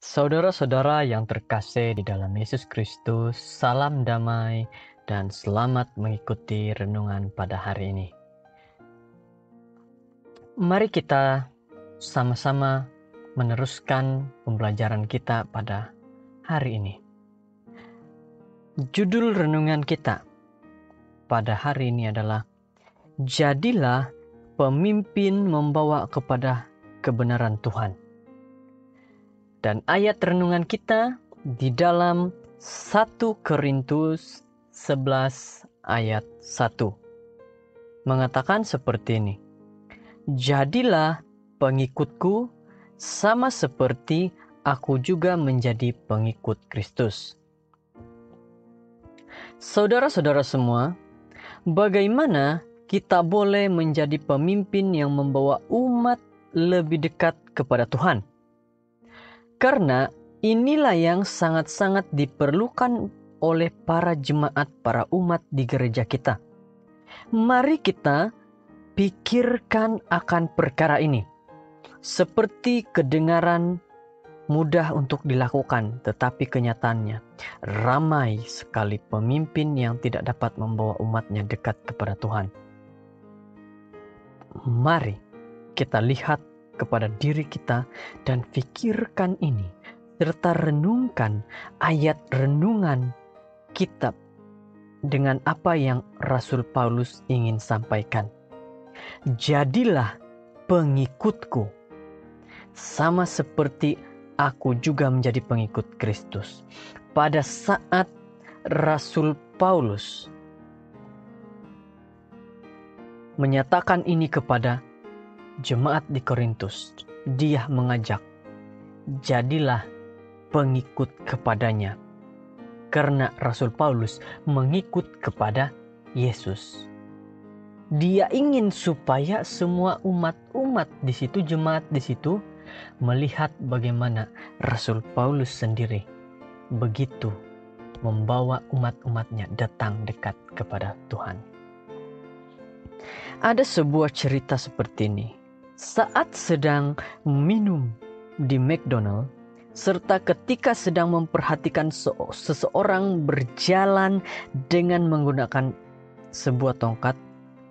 Saudara-saudara yang terkasih di dalam Yesus Kristus, salam damai dan selamat mengikuti renungan pada hari ini. Mari kita sama-sama meneruskan pembelajaran kita pada hari ini. Judul renungan kita pada hari ini adalah Jadilah pemimpin membawa kepada kebenaran Tuhan. Dan ayat renungan kita di dalam 1 Korintus 11 ayat 1 mengatakan seperti ini. Jadilah pengikutku sama seperti aku juga menjadi pengikut Kristus. Saudara-saudara semua, bagaimana kita boleh menjadi pemimpin yang membawa umat lebih dekat kepada Tuhan? Karena inilah yang sangat-sangat diperlukan oleh para jemaat, para umat di gereja kita. Mari kita pikirkan akan perkara ini. Seperti kedengaran mudah untuk dilakukan, tetapi kenyataannya ramai sekali pemimpin yang tidak dapat membawa umatnya dekat kepada Tuhan. Mari kita lihat kepada diri kita dan pikirkan ini, serta renungkan ayat renungan kitab dengan apa yang Rasul Paulus ingin sampaikan. Jadilah pengikutku, sama seperti aku juga menjadi pengikut Kristus. Pada saat Rasul Paulus menyatakan ini kepada jemaat di Korintus, dia mengajak, jadilah pengikut kepadanya. Karena Rasul Paulus mengikut kepada Yesus. Dia ingin supaya semua umat di situ, jemaat di situ, melihat bagaimana Rasul Paulus sendiri begitu membawa umat-umatnya datang dekat kepada Tuhan. Ada sebuah cerita seperti ini. Saat sedang minum di McDonald, serta ketika sedang memperhatikan seseorang berjalan dengan menggunakan sebuah tongkat,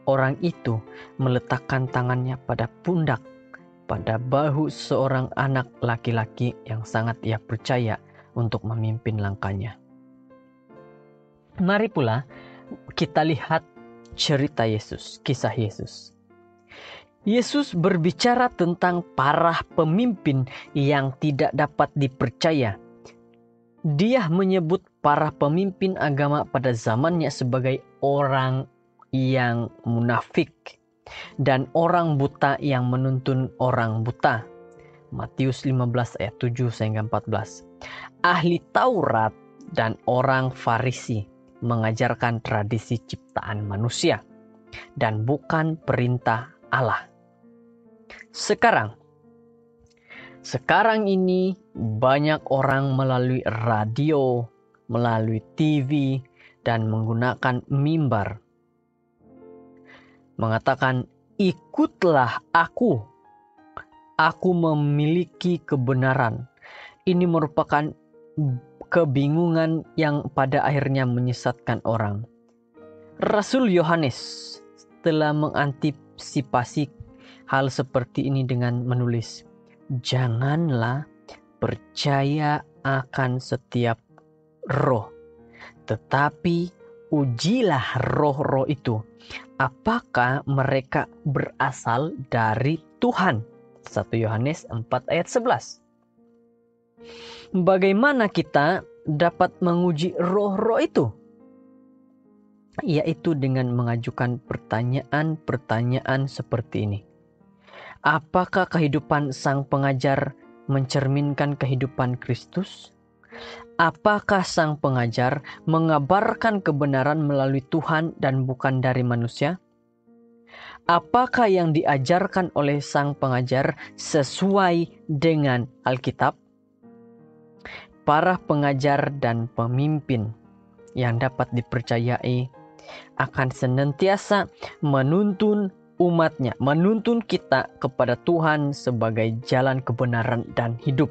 orang itu meletakkan tangannya pada pundak, pada bahu seorang anak laki-laki yang sangat ia percaya untuk memimpin langkahnya. Mari pula kita lihat cerita Yesus, kisah Yesus. Yesus berbicara tentang para pemimpin yang tidak dapat dipercaya. Dia menyebut para pemimpin agama pada zamannya sebagai orang yang munafik dan orang buta yang menuntun orang buta. Matius 15 ayat 7 hingga 14. Ahli Taurat dan orang Farisi mengajarkan tradisi ciptaan manusia dan bukan perintah Allah. Sekarang ini banyak orang melalui radio, melalui TV, dan menggunakan mimbar mengatakan, ikutlah aku memiliki kebenaran. Ini merupakan kebingungan yang pada akhirnya menyesatkan orang. Rasul Yohanes telah mengantisipasi hal seperti ini dengan menulis, janganlah percaya akan setiap roh, tetapi ujilah roh-roh itu, apakah mereka berasal dari Tuhan. 1 Yohanes 4 ayat 11. Bagaimana kita dapat menguji roh-roh itu? Yaitu dengan mengajukan pertanyaan-pertanyaan seperti ini. Apakah kehidupan sang pengajar mencerminkan kehidupan Kristus? Apakah sang pengajar mengabarkan kebenaran melalui Tuhan dan bukan dari manusia? Apakah yang diajarkan oleh sang pengajar sesuai dengan Alkitab? Para pengajar dan pemimpin yang dapat dipercayai akan senantiasa menuntun umatnya, menuntun kita kepada Tuhan sebagai jalan kebenaran dan hidup.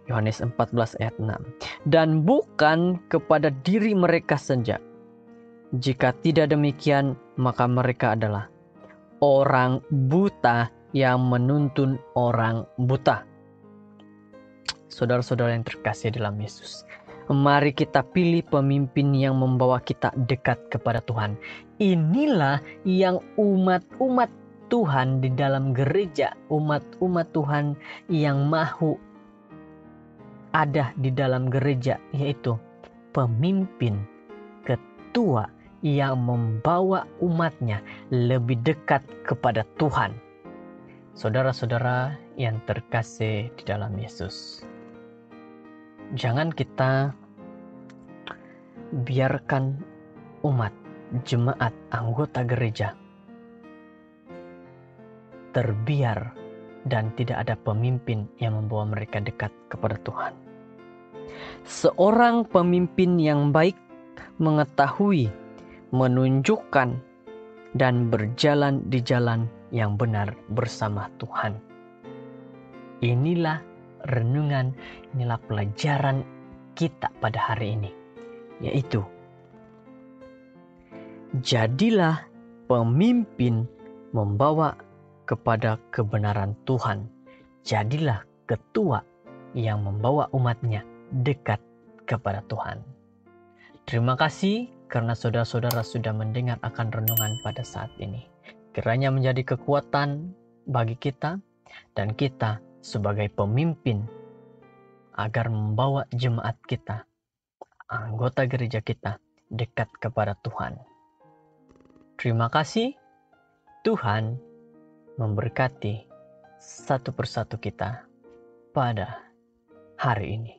Yohanes 14 ayat 6. Dan bukan kepada diri mereka saja. Jika tidak demikian, maka mereka adalah orang buta yang menuntun orang buta. Saudara-saudara yang terkasih dalam Yesus, mari kita pilih pemimpin yang membawa kita dekat kepada Tuhan. Inilah yang umat-umat Tuhan di dalam gereja, umat-umat Tuhan yang mau ada di dalam gereja, yaitu pemimpin, ketua yang membawa umatnya lebih dekat kepada Tuhan. Saudara-saudara yang terkasih di dalam Yesus, jangan kita biarkan umat, jemaat, anggota gereja terbiar dan tidak ada pemimpin yang membawa mereka dekat kepada Tuhan. Seorang pemimpin yang baik mengetahui, menunjukkan, dan berjalan di jalan yang benar bersama Tuhan. Inilah renungan, inilah pelajaran kita pada hari ini, yaitu jadilah pemimpin membawa kepada kebenaran Tuhan. Jadilah ketua yang membawa umatnya dekat kepada Tuhan. Terima kasih karena saudara-saudara sudah mendengar akan renungan pada saat ini. Kiranya menjadi kekuatan bagi kita dan kita sebagai pemimpin agar membawa jemaat kita, anggota gereja kita dekat kepada Tuhan. Terima kasih. Tuhan memberkati satu persatu kita pada hari ini.